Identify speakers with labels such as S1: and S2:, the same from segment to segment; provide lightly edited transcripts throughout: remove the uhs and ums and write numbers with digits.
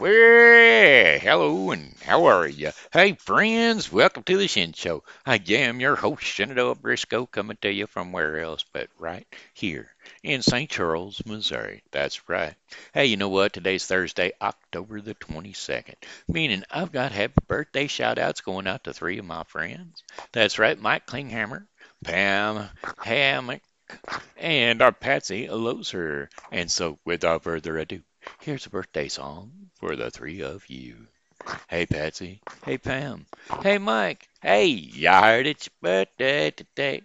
S1: Well, hello and how are you? Hey, friends, welcome to the Shen Show. I am your host, Shenandoah Briscoe, coming to you from where else but right here in St. Charles, Missouri. That's right. Hey, you know what? Today's Thursday, October the 22nd, meaning I've got happy birthday shout outs going out to three of my friends. That's right, Mike Klinghammer, Pam Hammack, and our Patsy Lozier. And so, without further ado, here's a birthday song for the three of you. Hey, Patsy. Hey, Pam. Hey, Mike. Hey, I heard it's your birthday today.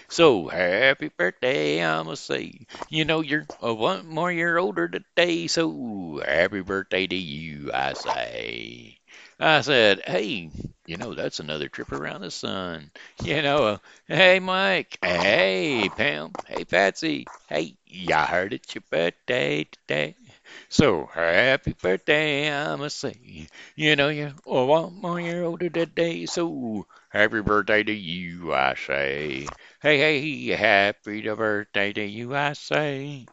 S1: So happy birthday, I'ma say. You know, you're one more year older today, so happy birthday to you, I say. I said, hey, that's another trip around the sun. Hey, Mike. Hey, Pam. Hey, Patsy. Hey, I heard it's your birthday today. So happy birthday, I'ma say. You're one more year older today, so happy birthday to you, I say. Hey, hey, happy birthday to you, I say.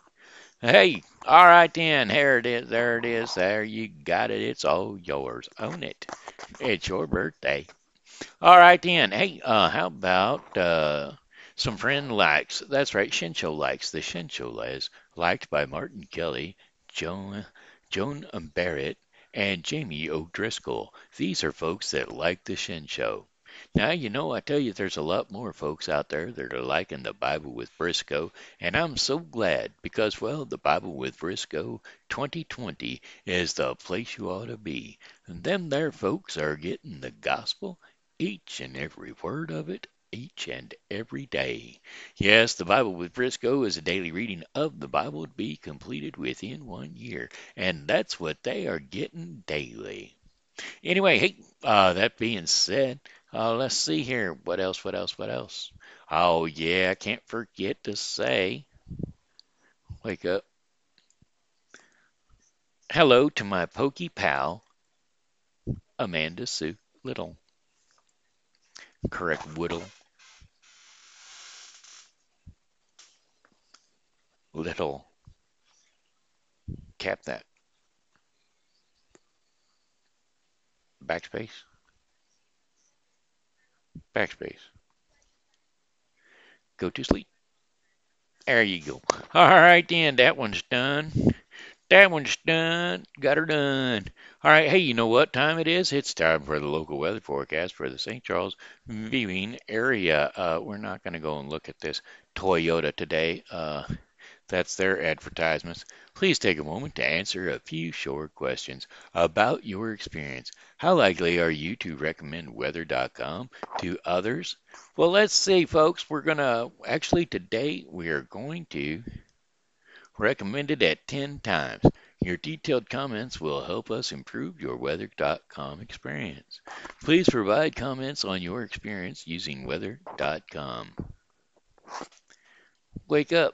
S1: Hey, all right then, here it is, there you got it, it's all yours. Own it. It's your birthday. All right then. Hey, how about some friend likes? That's right, Shen Show likes. The Shen Show is liked by Martin Kelly, Joan Barrett, and Jamie O'Driscoll. These are folks that like the Shen Show. Now, I tell you, there's a lot more folks out there that are liking the Bible with Briscoe, and I'm so glad because, well, the Bible with Briscoe 2020 is the place you ought to be. And them there folks are getting the gospel, each and every word of it, each and every day. Yes, the Bible with Briscoe is a daily reading of the Bible to be completed within 1 year, and that's what they are getting daily. Anyway, hey, that being said, let's see here. What else? What else? What else? Oh, yeah, I can't forget to say, wake up. Hello to my pokey pal, Amanda Sue Little. Correct, Whittle. Little. Cap that. Backspace. Backspace. Go to sleep. There you go. All right, then. That one's done. That one's done. Got her done. All right. Hey, you know what time it is? It's time for the local weather forecast for the St. Charles viewing area. We're not going to go and look at this Toyota today. That's their advertisements. Please take a moment to answer a few short questions about your experience. How likely are you to recommend weather.com to others? Well, let's see, folks. We're going to actually today we are going to recommend it at 10 times. Your detailed comments will help us improve your weather.com experience. Please provide comments on your experience using weather.com. Wake up.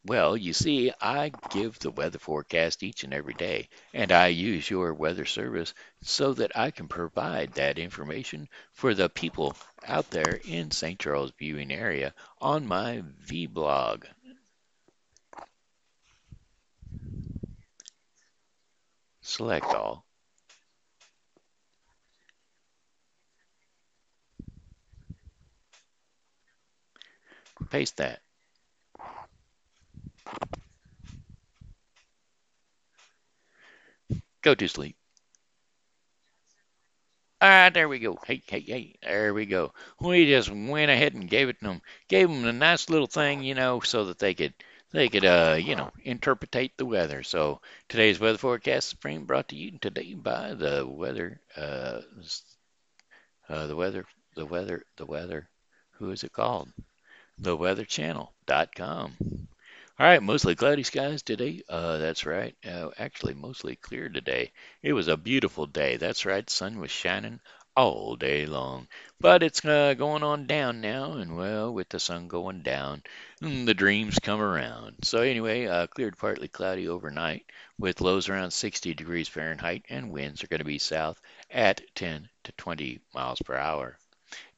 S1: Well, you see, I give the weather forecast each and every day, and I use your weather service so that I can provide that information for the people out there in St. Charles viewing area on my vlog. Select all, paste that, go to sleep. Ah, there we go. Hey, hey, hey, there we go. We just went ahead and gave them a nice little thing, so that they could interpretate the weather. So today's weather forecast is being brought to you today by the weather, the weather, the weather. Who is it called? TheWeatherChannel.com. All right, mostly cloudy skies today. That's right. Actually, mostly clear today. It was a beautiful day. That's right. Sun was shining all day long. But it's going on down now, and well, with the sun going down, the dreams come around. So anyway, cleared partly cloudy overnight with lows around 60 degrees Fahrenheit, and winds are going to be south at 10 to 20 miles per hour.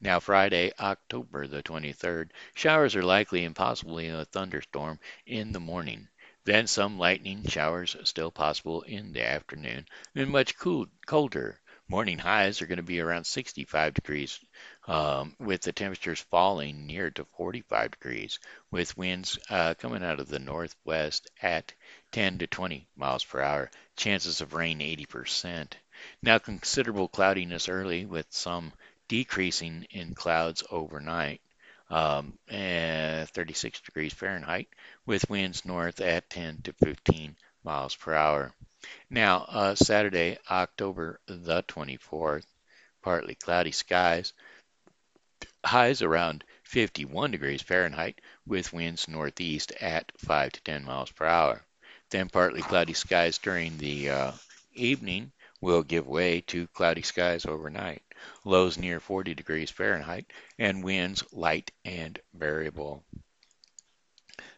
S1: Now, Friday, October the 23rd, showers are likely and possibly a thunderstorm in the morning. Then some lightning showers still possible in the afternoon, and much colder. Morning highs are going to be around 65 degrees, with the temperatures falling near to 45 degrees, with winds coming out of the northwest at 10 to 20 miles per hour. Chances of rain 80%. Now, considerable cloudiness early with some decreasing in clouds overnight. 36 degrees Fahrenheit with winds north at 10 to 15 miles per hour. Now, Saturday, October the 24th, partly cloudy skies, highs around 51 degrees Fahrenheit with winds northeast at 5 to 10 miles per hour. Then partly cloudy skies during the evening will give way to cloudy skies overnight. Lows near 40 degrees Fahrenheit and winds light and variable.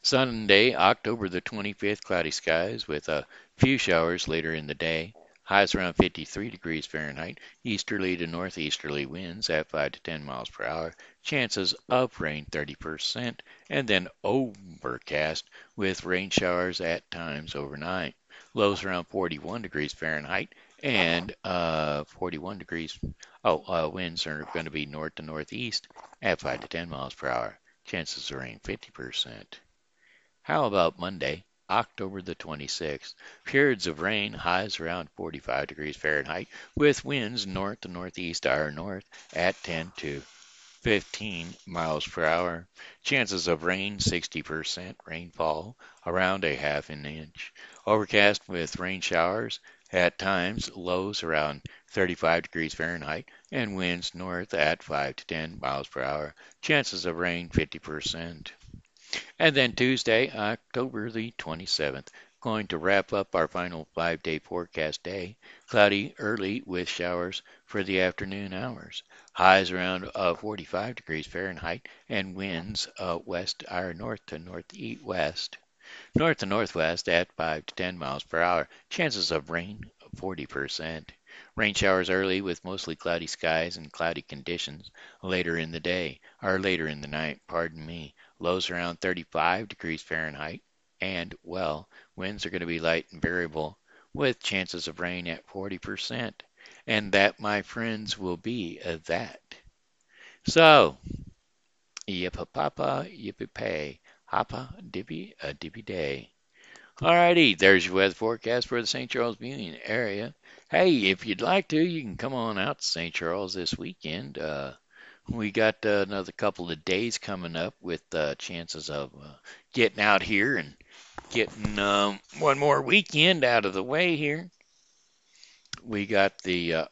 S1: Sunday, October the 25th, cloudy skies with a few showers later in the day. Highs around 53 degrees Fahrenheit. Easterly to northeasterly winds at 5 to 10 miles per hour. Chances of rain 30%. And then overcast with rain showers at times overnight. Lows around 41 degrees Fahrenheit and 41 degrees. Winds are going to be north to northeast at 5 to 10 miles per hour. Chances of rain 50%. How about Monday, October the 26th? Periods of rain, highs around 45 degrees Fahrenheit, with winds north to northeast or north at 10 to 15 miles per hour. Chances of rain 60%, rainfall around a half an inch. Overcast with rain showers at times, lows around 35 degrees Fahrenheit, and winds north at 5 to 10 miles per hour. Chances of rain 50%. And then Tuesday, October the 27th, going to wrap up our final 5-day forecast day. Cloudy early with showers for the afternoon hours. Highs around 45 degrees Fahrenheit and winds west or north to northwest. North to northwest at 5 to 10 miles per hour. Chances of rain 40%. Rain showers early with mostly cloudy skies and cloudy conditions later in the day, or later in the night, pardon me. Lows around 35 degrees Fahrenheit. And, well, winds are going to be light and variable with chances of rain at 40%. And that, my friends, will be that. So, yippa papa, yippee pay, hoppa dippy a dippy day. Alrighty, there's your weather forecast for the St. Charles Viewing area. Hey, if you'd like to, you can come on out to St. Charles this weekend. We got another couple of days coming up with chances of getting out here and getting one more weekend out of the way here. We got the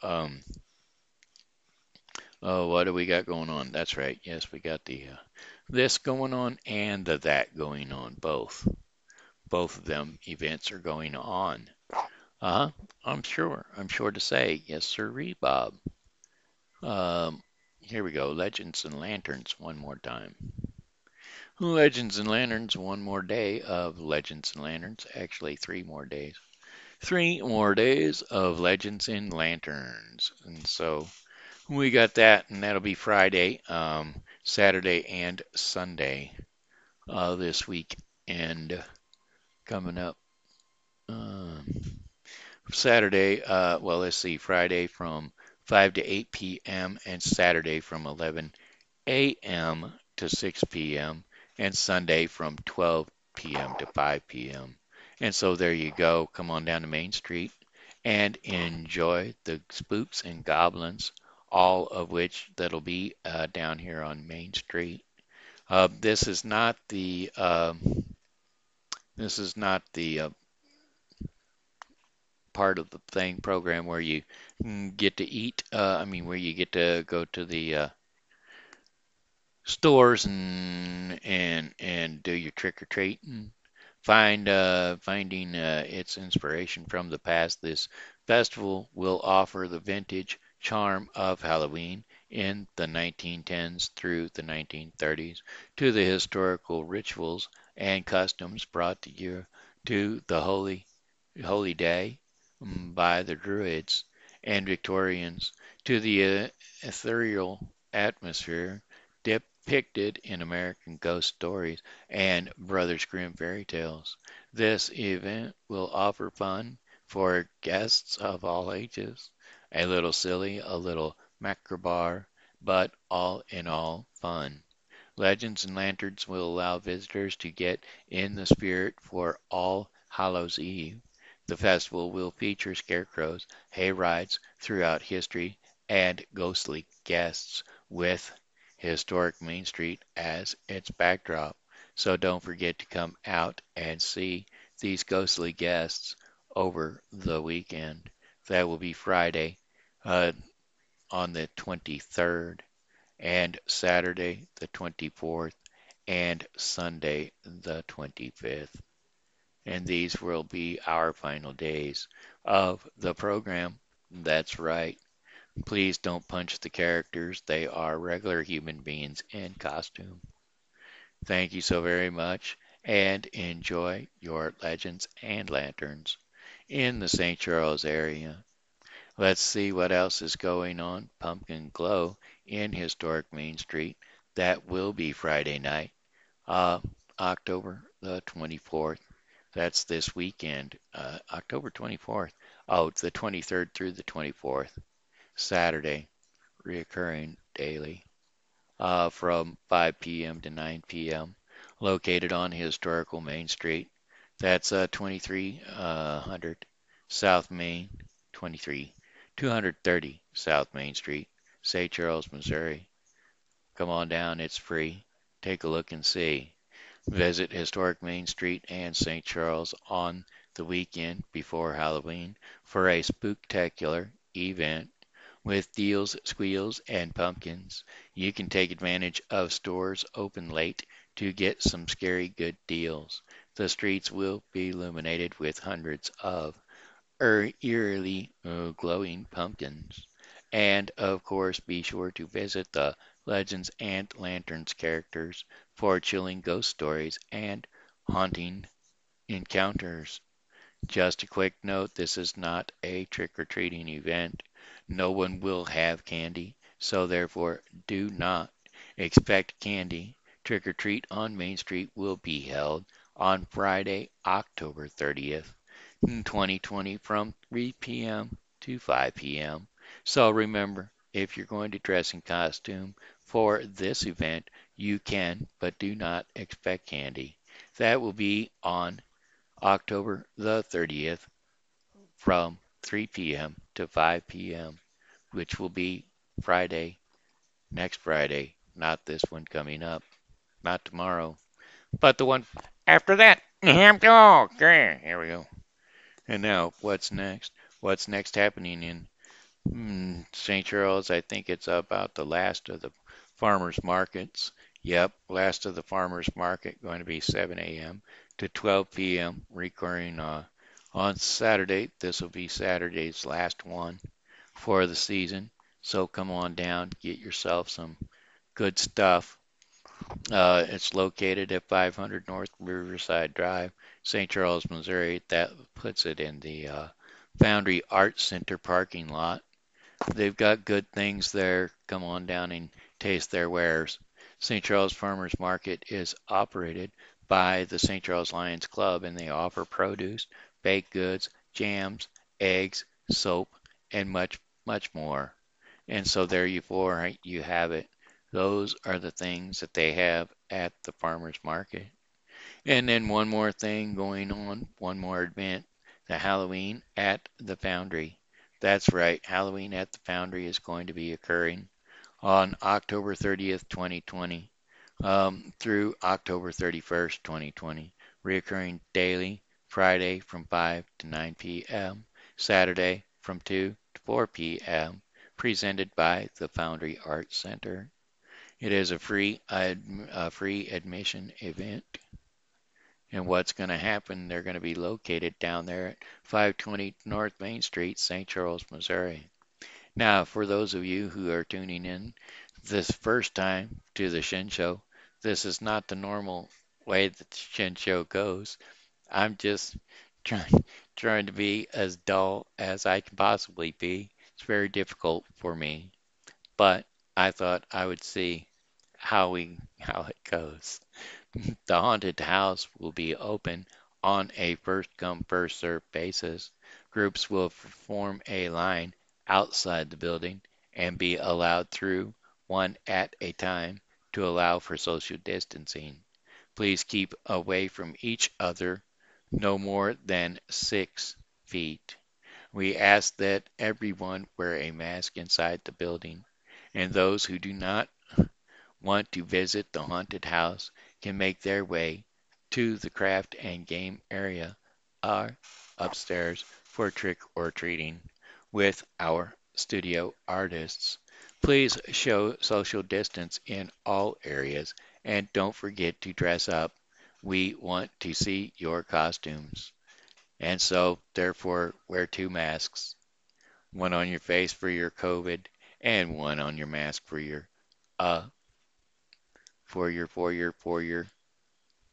S1: what do we got going on? That's right. Yes, we got the this going on and the that going on. Both of them events are going on. I'm sure. I'm sure to say yes, sir, Bob. Here we go. Legends and Lanterns one more time. Legends and Lanterns, one more day of Legends and Lanterns. Actually, 3 more days. 3 more days of Legends and Lanterns. And so we got that, and that'll be Friday, Saturday, and Sunday this week. And coming up Saturday, well, let's see, Friday from 5 to 8 p.m. and Saturday from 11 a.m. to 6 p.m. and Sunday from 12 p.m. to 5 p.m. And so there you go. Come on down to Main Street and enjoy the spooks and goblins, all of which that'll be down here on Main Street. This is not the part of the thing program where you get to eat. Where you get to go to the stores and do your trick or treat and finding its inspiration from the past. This festival will offer the vintage charm of Halloween in the 1910s through the 1930s to the historical rituals and customs brought to the holy day by the Druids and Victorians to the ethereal atmosphere depicted in American ghost stories and Brothers Grimm fairy tales. This event will offer fun for guests of all ages. A little silly, a little macabre, but all in all fun. Legends and Lanterns will allow visitors to get in the spirit for All Hallows Eve. The festival will feature scarecrows, hay rides throughout history, and ghostly guests with historic Main Street as its backdrop. So don't forget to come out and see these ghostly guests over the weekend. That will be Friday uh, on the 23rd and Saturday the 24th and Sunday the 25th. And these will be our final days of the program. That's right. Please don't punch the characters. They are regular human beings in costume. Thank you so very much and enjoy your legends and lanterns in the St. Charles area. Let's see what else is going on. Pumpkin Glow in historic Main Street. That will be Friday night, uh, October the 24th. That's this weekend, October 24th. Oh, it's the 23rd through the 24th. Saturday, reoccurring daily, from 5 p.m. to 9 p.m. Located on historical Main Street. That's 2300 South Main, 23 230 South Main Street, St. Charles, Missouri. Come on down, it's free. Take a look and see. Visit historic Main Street and St. Charles on the weekend before Halloween for a spooktacular event with deals, squeals, and pumpkins. You can take advantage of stores open late to get some scary good deals. The streets will be illuminated with hundreds of eerily glowing pumpkins. And of course, be sure to visit the Legends and Lanterns characters for chilling ghost stories and haunting encounters. Just a quick note, this is not a trick-or-treating event. No one will have candy, so therefore do not expect candy. Trick-or-treat on Main Street will be held on Friday, October 30th, 2020 from 3 p.m. to 5 p.m. So remember, if you're going to dress in costume for this event, you can, but do not expect candy. That will be on October the 30th from 3 p.m. to 5 p.m., which will be Friday, next Friday, not this one coming up, not tomorrow, but the one after that. Okay, here we go. And now, what's next? What's next happening in St. Charles? I think it's about the last of the farmers markets. Yep, last of the farmers market going to be 7 a.m. to 12 p.m. recurring on Saturday. This will be Saturday's last one for the season. So come on down, get yourself some good stuff. It's located at 500 North Riverside Drive, St. Charles, Missouri. That puts it in the Foundry Arts Center parking lot. They've got good things there. Come on down and taste their wares. St. Charles Farmers Market is operated by the St. Charles Lions Club, and they offer produce, baked goods, jams, eggs, soap, and much, much more. And so there you have it. Those are the things that they have at the farmers market. And then one more thing going on, one more event, the Halloween at the Foundry. That's right, Halloween at the Foundry is going to be occurring on October 30th, 2020, through October 31st, 2020, reoccurring daily, Friday from 5 to 9 p.m., Saturday from 2 to 4 p.m., presented by the Foundry Arts Center. It is a free admission event. And what's going to happen, they're going to be located down there at 520 North Main Street, St. Charles, Missouri. Now, for those of you who are tuning in this first time to the Shen Show, this is not the normal way that the Shen Show goes. I'm just trying, trying to be as dull as I can possibly be. It's very difficult for me, but I thought I would see how it goes. The haunted house will be open on a first come first served basis. Groups will form a line outside the building and be allowed through one at a time to allow for social distancing. Please keep away from each other no more than 6 feet. We ask that everyone wear a mask inside the building, and those who do not want to visit the haunted house can make their way to the craft and game area or upstairs for trick or treating with our studio artists. Please show social distance in all areas and don't forget to dress up. We want to see your costumes. And so, therefore, wear 2 masks, one on your face for your COVID and one on your mask uh for your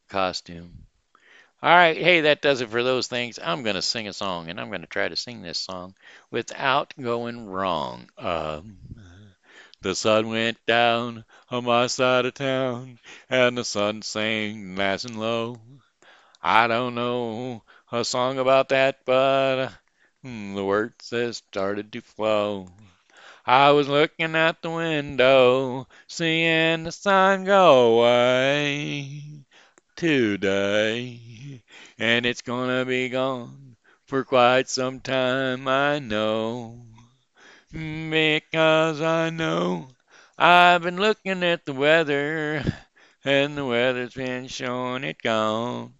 S1: costume. All right, hey, that does it for those things. I'm gonna sing a song, and I'm gonna try to sing this song without going wrong. The sun went down on my side of town, and the sun sang nice and low. I don't know a song about that, but the words that started to flow. I was looking out the window, seeing the sun go away today, and it's gonna be gone for quite some time, I know, because I know I've been looking at the weather, and the weather's been showing it gone.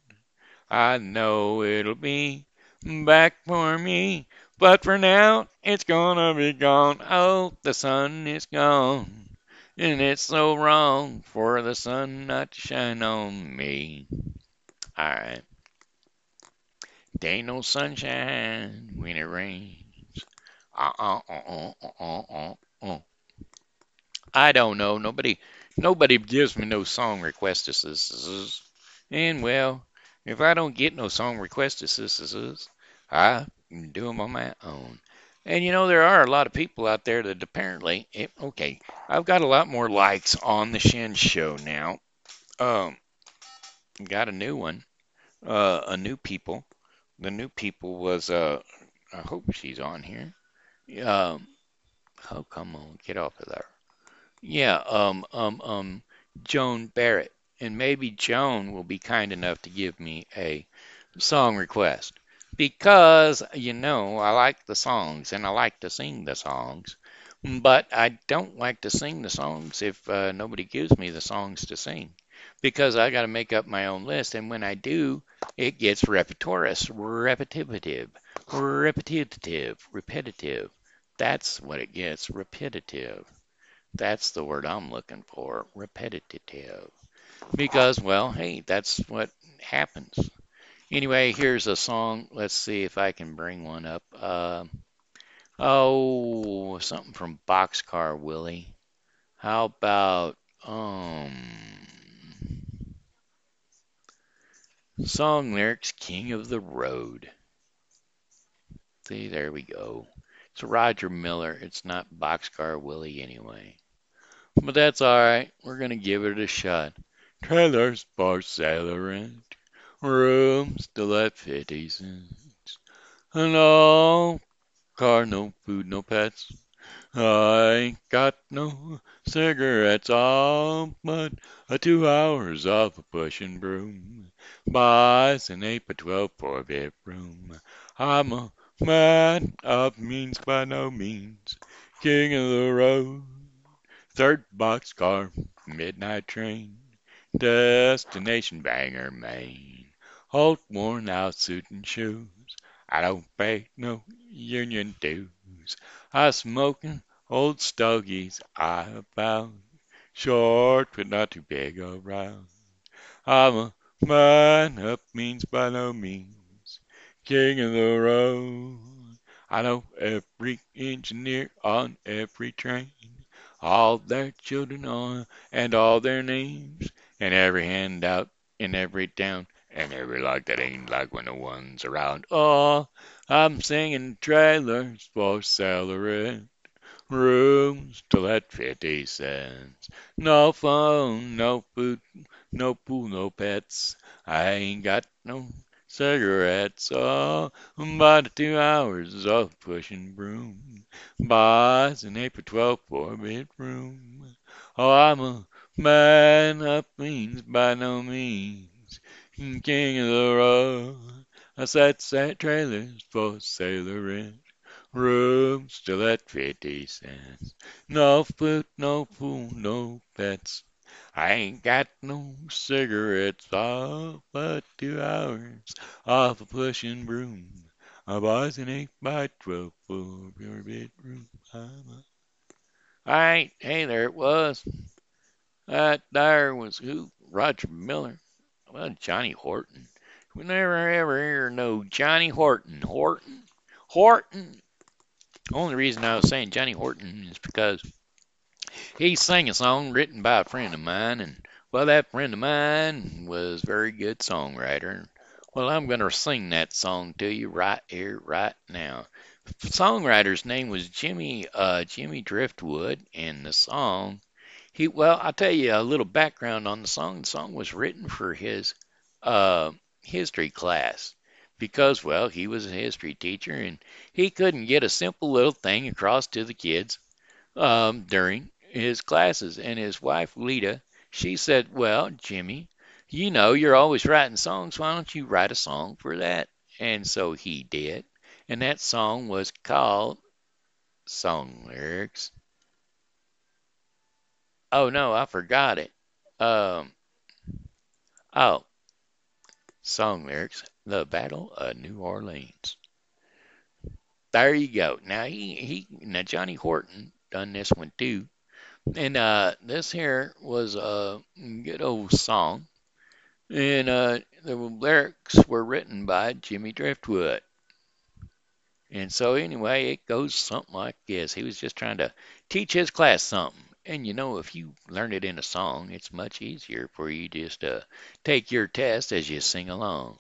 S1: I know it'll be back for me, but for now it's gonna be gone. Oh, the sun is gone, and it's so wrong for the sun not to shine on me. Alright, there ain't no sunshine when it rains. Uh uh uh uh uh uh uh. I don't know. Nobody gives me no song requests. And well, if I don't get no song requests, I can do them on my own. And there are a lot of people out there that apparently, okay, I've got a lot more likes on the Shen Show now. Um, got a new one, a new people. The new people was, I hope she's on here. Um, oh, come on, get off of there. Yeah, Joan Barrett. And maybe Joan will be kind enough to give me a song request. Because, I like the songs and I like to sing the songs. But I don't like to sing the songs if nobody gives me the songs to sing. Because I got to make up my own list. And when I do, it gets repetitive. That's what it gets, repetitive. That's the word I'm looking for, repetitive. Because, well, hey, that's what happens. Anyway, here's a song. Let's see if I can bring one up. Something from Boxcar Willie. How about song lyrics King of the Road. See, there we go. It's Roger Miller. It's not Boxcar Willie anyway. But that's alright. We're gonna give it a shot. Trailers for sailor rent, rooms still at 50 cents. No car, no food, no pets. I ain't got no cigarettes, all but 2 hours of a pushing broom. Buys an 8 by 12 4-bedroom. I'm a man of means by no means. King of the road. Third boxcar, midnight train. Destination Bangor, Maine. Old worn out suit and shoes. I don't pay no union dues. I smoking old stogies I about. Short but not too big around. I'm a man up means by no means. King of the road. I know every engineer on every train. All their children on and all their names. And every handout in every town. And every like that ain't like when the one's around. Oh, I'm singing trailers for salary. room still at 50 cents. No phone, no food, no pool, no pets. I ain't got no cigarettes. Oh, about 2 hours of pushing broom. Buys an 8 for 12 4 bedroom. Oh, I'm a man of means by no means. King of the road. I sat trailers for sailor rent. Room still at 50 cents. No food, no food, no pets. I ain't got no cigarettes. Oh, but 2 hours off a pushing broom. I bought an 8 by 12 for your bedroom. Alright, hey, there it was. That there was who? Roger Miller. Well, Johnny Horton. We never ever hear no Johnny Horton. Horton. Only reason I was saying Johnny Horton is because he sang a song written by a friend of mine, and well, that friend of mine was a very good songwriter. Well, I'm going to sing that song to you right here, right now. The songwriter's name was Jimmy Driftwood, and the song well, I'll tell you a little background on the song. The song was written for his uh, history class because, well, he was a history teacher and he couldn't get a simple little thing across to the kids during his classes. And his wife, Lita, she said, well, Jimmy, you know, you're always writing songs. Why don't you write a song for that? And so he did. And that song was called Song Lyrics. Oh, no, I forgot it. Um, oh, Song Lyrics The Battle of New Orleans. There you go. Now Johnny Horton done this one too. And this here was a good old song. And the lyrics were written by Jimmy Driftwood. And so anyway, it goes something like this. He was just trying to teach his class something. And you know, if you learn it in a song, it's much easier for you just to take your test as you sing along.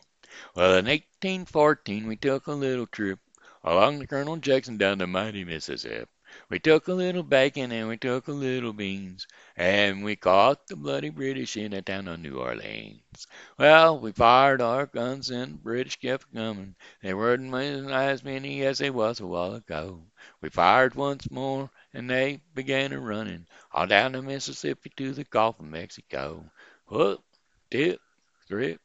S1: Well, in 1814, we took a little trip along the Colonel Jackson down the mighty Mississippi. We took a little bacon and we took a little beans, and we caught the bloody British in the town of New Orleans. Well, we fired our guns and the British kept coming. They weren't as many as they was a while ago. We fired once more and they began a running all down the Mississippi to the Gulf of Mexico. Whoop, dip, thrip,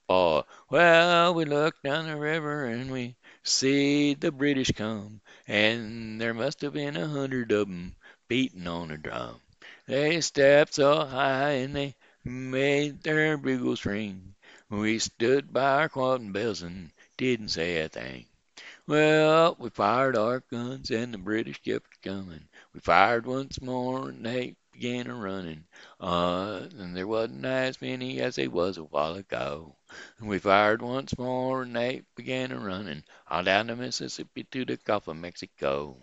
S1: oh, well, we looked down the river and we see the British come, and there must have been 100 of 'em beating on a drum. They stepped so high and they made their bugles ring. We stood by our quoting bells and didn't say a thing. Well, we fired our guns and the British kept coming. We fired once more and they began a running. And there wasn't as many as they was a while ago. And we fired once more and they began a running all down the Mississippi to the Gulf of Mexico.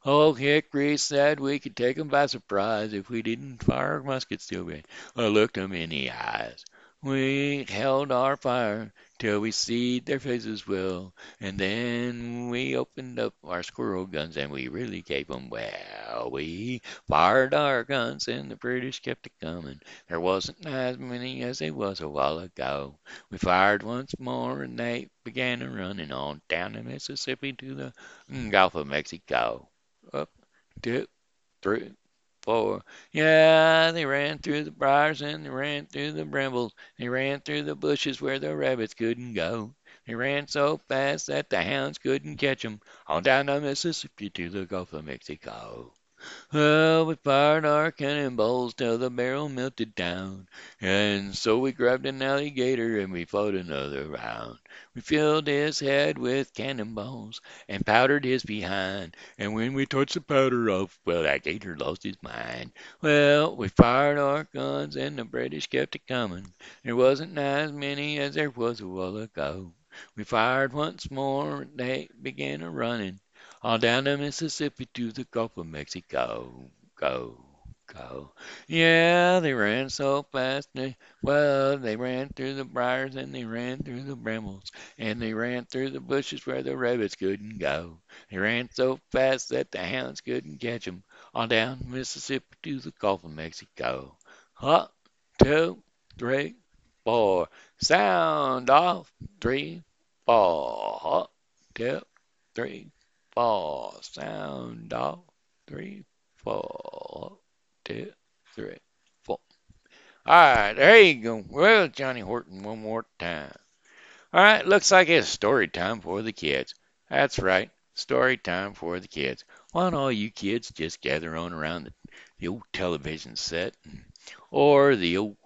S1: Oh, Hickory said we could take 'em by surprise if we didn't fire our muskets till we looked 'em in the eyes. We held our fire till we seed their faces well, and then we opened up our squirrel guns and we really gave 'em well. We fired our guns and the British kept a comin'. There wasn't as many as they was a while ago. We fired once more and they began a running on down the Mississippi to the Gulf of Mexico. Up, two, three, four. Yeah, they ran through the briars and they ran through the brambles. They ran through the bushes where the rabbits couldn't go. They ran so fast that the hounds couldn't catch 'em. On down the Mississippi to the Gulf of Mexico. Well, we fired our cannonballs till the barrel melted down, and so we grabbed an alligator and we fought another round. We filled his head with cannonballs and powdered his behind, and when we touched the powder off, well, that gator lost his mind. Well, we fired our guns and the British kept a comin'. There wasn't as many as there was a while ago. We fired once more and they began a running. On down the Mississippi to the Gulf of Mexico. Go. go. Yeah, they ran so fast. They ran through the briars and they ran through the brambles and they ran through the bushes where the rabbits couldn't go. They ran so fast that the hounds couldn't catch 'em. On down Mississippi to the Gulf of Mexico. Hot, two, three, four. Sound off. Three, four. Hot, two, three, four. Sound off. Three, four, two, three, four. All right, there you go. Well, Johnny Horton, one more time. All right, looks like it's story time for the kids. That's right, story time for the kids. Why don't all you kids just gather on around the old television set or the old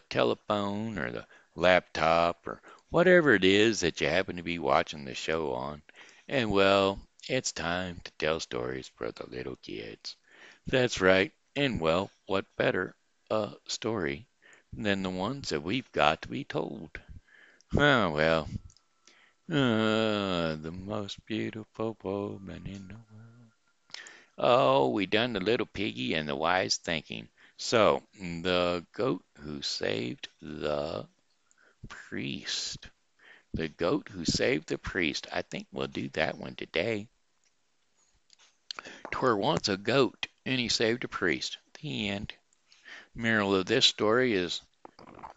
S1: telephone or the laptop or whatever it is that you happen to be watching the show on. And well, it's time to tell stories for the little kids. That's right. And well, what better a story than the ones that we've got to be told? Oh, well, the most beautiful woman in the world. Oh, we done the little piggy and the wise thinking. So, the goat who saved the priest. The goat who saved the priest. I think we'll do that one today. 'Twere once a goat, and he saved a priest. The end. Moral of this story is,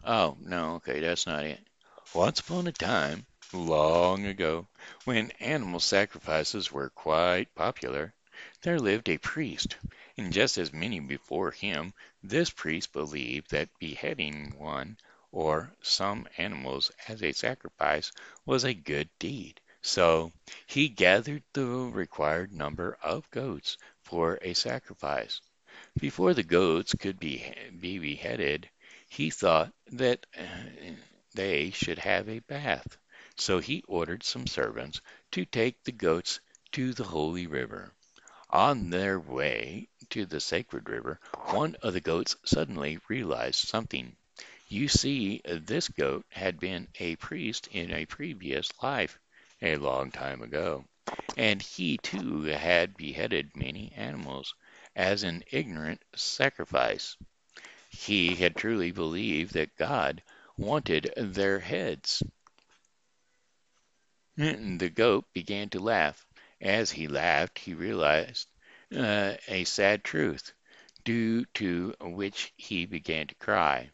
S1: oh, no, okay, that's not it. Once upon a time, long ago, when animal sacrifices were quite popular, there lived a priest, and just as many before him, this priest believed that beheading one or some animals as a sacrifice was a good deed. So he gathered the required number of goats for a sacrifice. Before the goats could be beheaded, he thought that they should have a bath. So he ordered some servants to take the goats to the holy river. On their way to the sacred river, one of the goats suddenly realized something. You see, this goat had been a priest in a previous life, a long time ago, and he too had beheaded many animals as an ignorant sacrifice. He had truly believed that God wanted their heads. The goat began to laugh. As he laughed, he realized a sad truth, due to which he began to cry.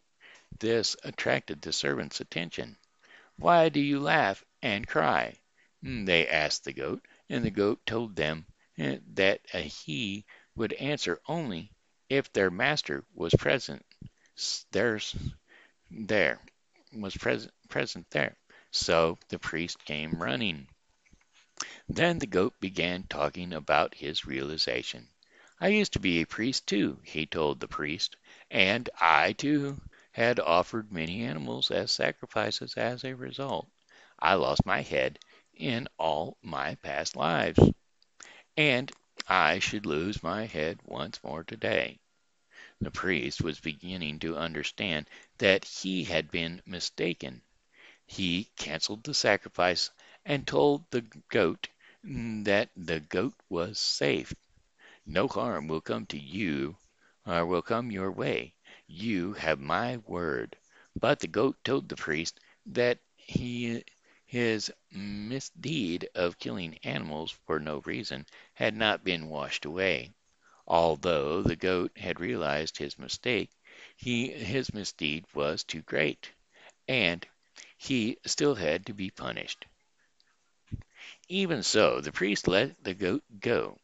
S1: This attracted the servant's attention. "Why do you laugh and cry?" They asked the goat, and the goat told them that he would answer only if their master was present. There's there was present there. So the priest came running. Then the goat began talking about his realization. "I used to be a priest too," he told the priest, "and I too had offered many animals as sacrifices as a result. I lost my head in all my past lives, and I should lose my head once more today." The priest was beginning to understand that he had been mistaken. He canceled the sacrifice and told the goat that the goat was safe. "No harm will come to you or will come your way. You have my word." But the goat told the priest that his misdeed of killing animals for no reason had not been washed away. Although the goat had realized his mistake, his misdeed was too great, and he still had to be punished. Even so, the priest let the goats go.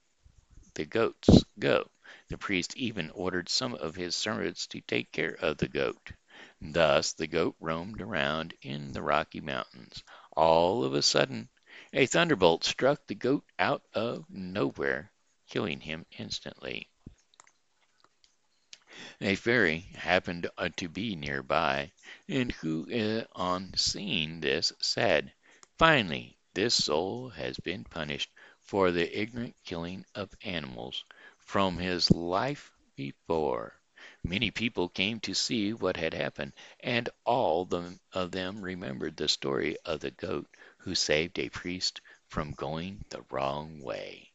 S1: The priest even ordered some of his servants to take care of the goat. Thus the goat roamed around in the Rocky Mountains. All of a sudden, a thunderbolt struck the goat out of nowhere, killing him instantly. A fairy happened to be nearby, and who, on seeing this, said, "Finally, this soul has been punished for the ignorant killing of animals from his life before." Many people came to see what had happened, and all of them remembered the story of the goat who saved a priest from going the wrong way.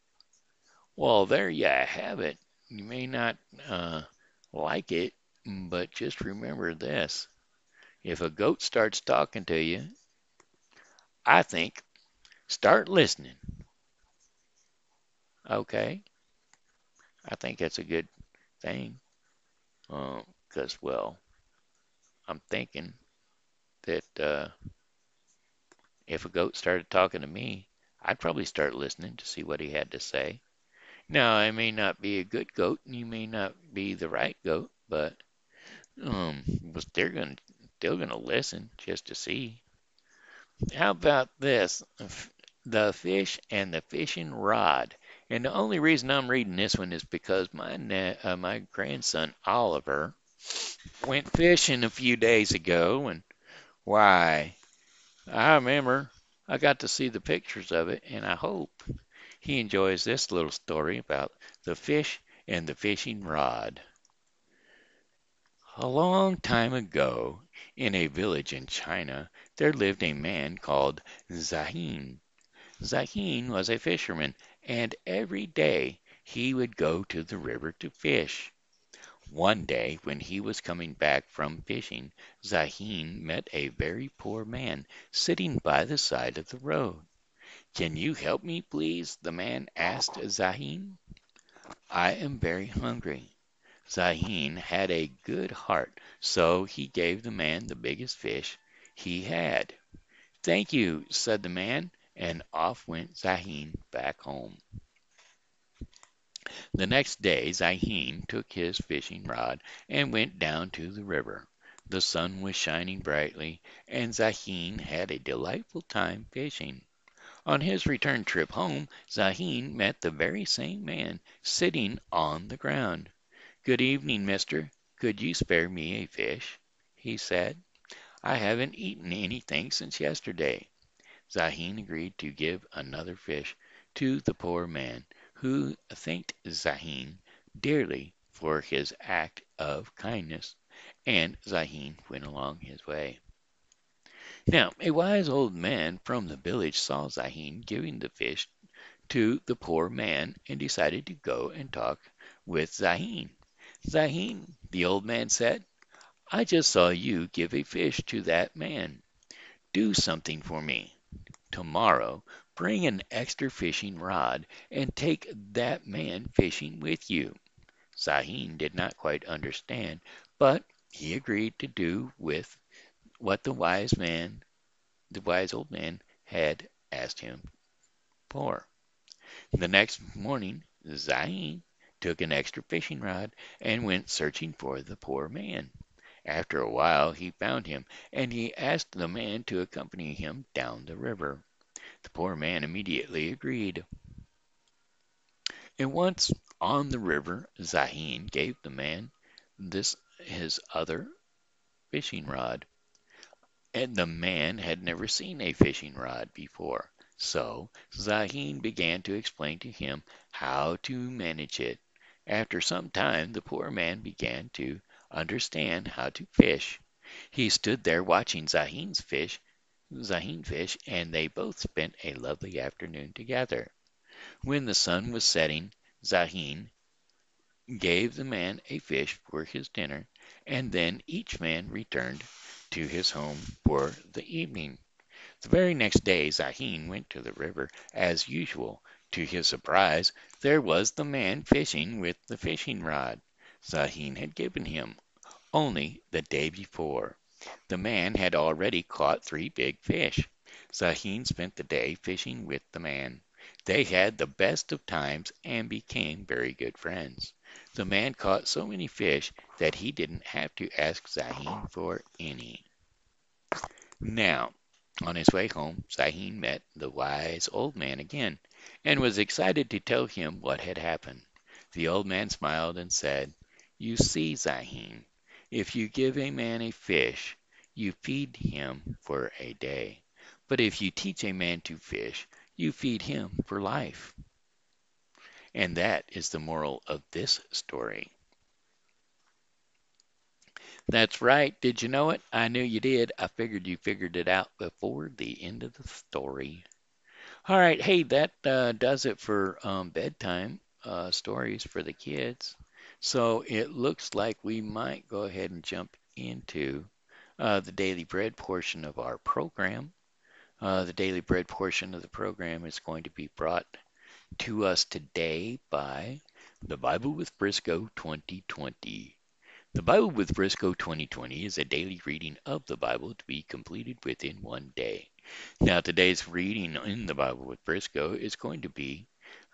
S1: Well, there you have it. You may not like it, but just remember this. If a goat starts talking to you, I think start listening. Okay? I think that's a good thing. Because, well, I'm thinking that if a goat started talking to me, I'd probably start listening to see what he had to say. Now, I may not be a good goat, and you may not be the right goat, but was they're gonna listen just to see. How about this? The fish and the fishing rod. And the only reason I'm reading this one is because my grandson Oliver went fishing a few days ago, and why, I remember I got to see the pictures of it, and I hope he enjoys this little story about the fish and the fishing rod. A long time ago, in a village in China, there lived a man called Zahin. Zahin was a fisherman, and every day he would go to the river to fish. One day, when he was coming back from fishing, Zahin met a very poor man sitting by the side of the road. "Can you help me, please?" the man asked Zahin. "I am very hungry." Zahin had a good heart, so he gave the man the biggest fish he had. "Thank you," said the man, and off went Zahin back home. The next day Zahin took his fishing rod and went down to the river. The sun was shining brightly, and Zahin had a delightful time fishing. On his return trip home, Zahin met the very same man sitting on the ground. "Good evening, mister. Could you spare me a fish?" he said. "I haven't eaten anything since yesterday." Zahin agreed to give another fish to the poor man, who thanked Zahin dearly for his act of kindness, and Zahin went along his way. Now, a wise old man from the village saw Zahin giving the fish to the poor man and decided to go and talk with Zahin. "Zahin," the old man said, "I just saw you give a fish to that man. Do something for me. Tomorrow bring an extra fishing rod and take that man fishing with you." Zahin did not quite understand, but he agreed to do with what the wise old man, had asked him for. The next morning Zahin took an extra fishing rod and went searching for the poor man. After a while he found him, and he asked the man to accompany him down the river. The poor man immediately agreed. And once on the river, Zahin gave the man this his other fishing rod, and the man had never seen a fishing rod before. So Zahin began to explain to him how to manage it. After some time, the poor man began to understand how to fish. He stood there watching Zahin fish, and they both spent a lovely afternoon together. When the sun was setting, Zahin gave the man a fish for his dinner, and then each man returned to his home for the evening. The very next day Zahin went to the river as usual. To his surprise, there was the man fishing with the fishing rod Zahin had given him only the day before. The man had already caught 3 big fish. Zahin spent the day fishing with the man. They had the best of times and became very good friends. The man caught so many fish that he didn't have to ask Zahin for any. Now, on his way home, Zahin met the wise old man again, and was excited to tell him what had happened. The old man smiled and said, "You see, Zahin, if you give a man a fish, you feed him for a day. But if you teach a man to fish, you feed him for life." And that is the moral of this story. That's right. Did you know it? I knew you did. I figured you figured it out before the end of the story. All right. Hey, that does it for bedtime stories for the kids. So it looks like we might go ahead and jump into the daily bread portion of our program. The daily bread portion of the program is going to be brought to us today by the Bible with Briscoe 2020. The Bible with Briscoe 2020 is a daily reading of the Bible to be completed within one day. Now, today's reading in the Bible with Briscoe is going to be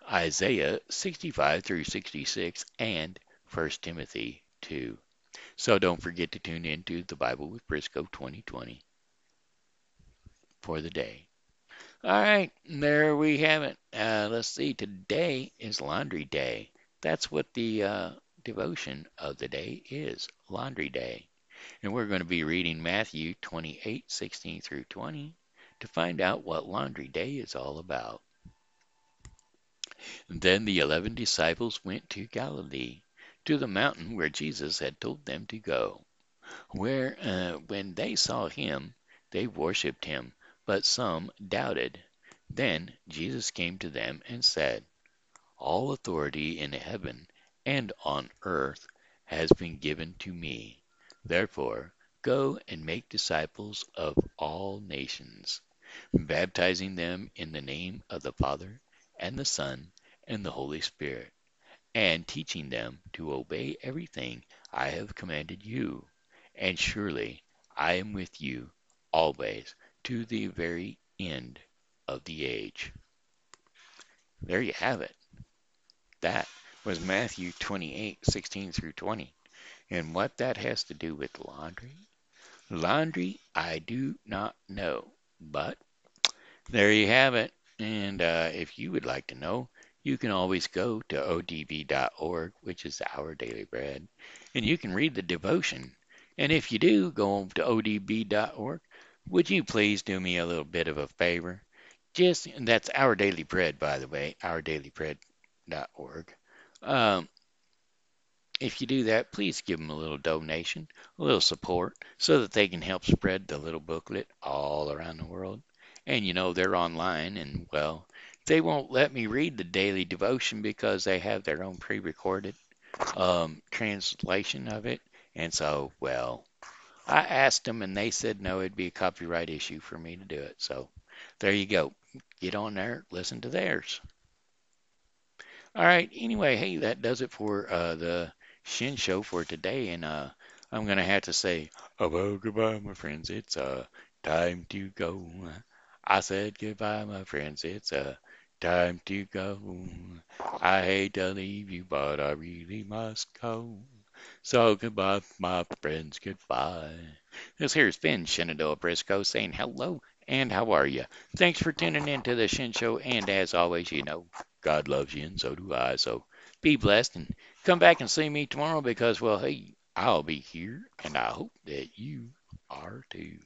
S1: Isaiah 65 through 66 and 1 Timothy 2. So don't forget to tune in to the Bible with Briscoe 2020 for the day. All right, there we have it. Let's see, today is Laundry Day. That's what the devotion of the day is, Laundry Day. And we're going to be reading Matthew 28:16 through 20 to find out what Laundry Day is all about. Then the 11 disciples went to Galilee, to the mountain where Jesus had told them to go. When they saw him, they worshipped him, but some doubted. Then Jesus came to them and said, all authority in heaven and on earth has been given to me. Therefore, go and make disciples of all nations, baptizing them in the name of the Father and the Son and the Holy Spirit, and teaching them to obey everything I have commanded you. And surely I am with you always to the very end of the age. There you have it. That was Matthew 28:16 through 20. And what that has to do with laundry, I do not know. But there you have it. And if you would like to know, you can always go to odb.org, which is Our Daily Bread, and you can read the devotion. And if you do go to odb.org, would you please do me a little bit of a favor? That's Our Daily Bread, by the way, ourdailybread.org. Um, if you do that, please give them a little donation, a little support, so that they can help spread the little booklet all around the world. And they're online, and well, they won't let me read the daily devotion because they have their own pre-recorded translation of it. And so, well, I asked them, and they said no, it'd be a copyright issue for me to do it. So there you go. Get on there, listen to theirs. All right. Anyway, hey, that does it for the Shen Show for today. And I'm going to have to say, oh, well, goodbye, my friends. It's time to go. I said goodbye, my friends. It's time to go. I hate to leave you, but I really must go. So goodbye, my friends. Goodbye. This here's Ben Shenandoah Briscoe saying hello and how are you? Thanks for tuning in to the Shen Show. And as always, God loves you, and so do I. So be blessed and come back and see me tomorrow because, well, hey, I'll be here, and I hope that you are too.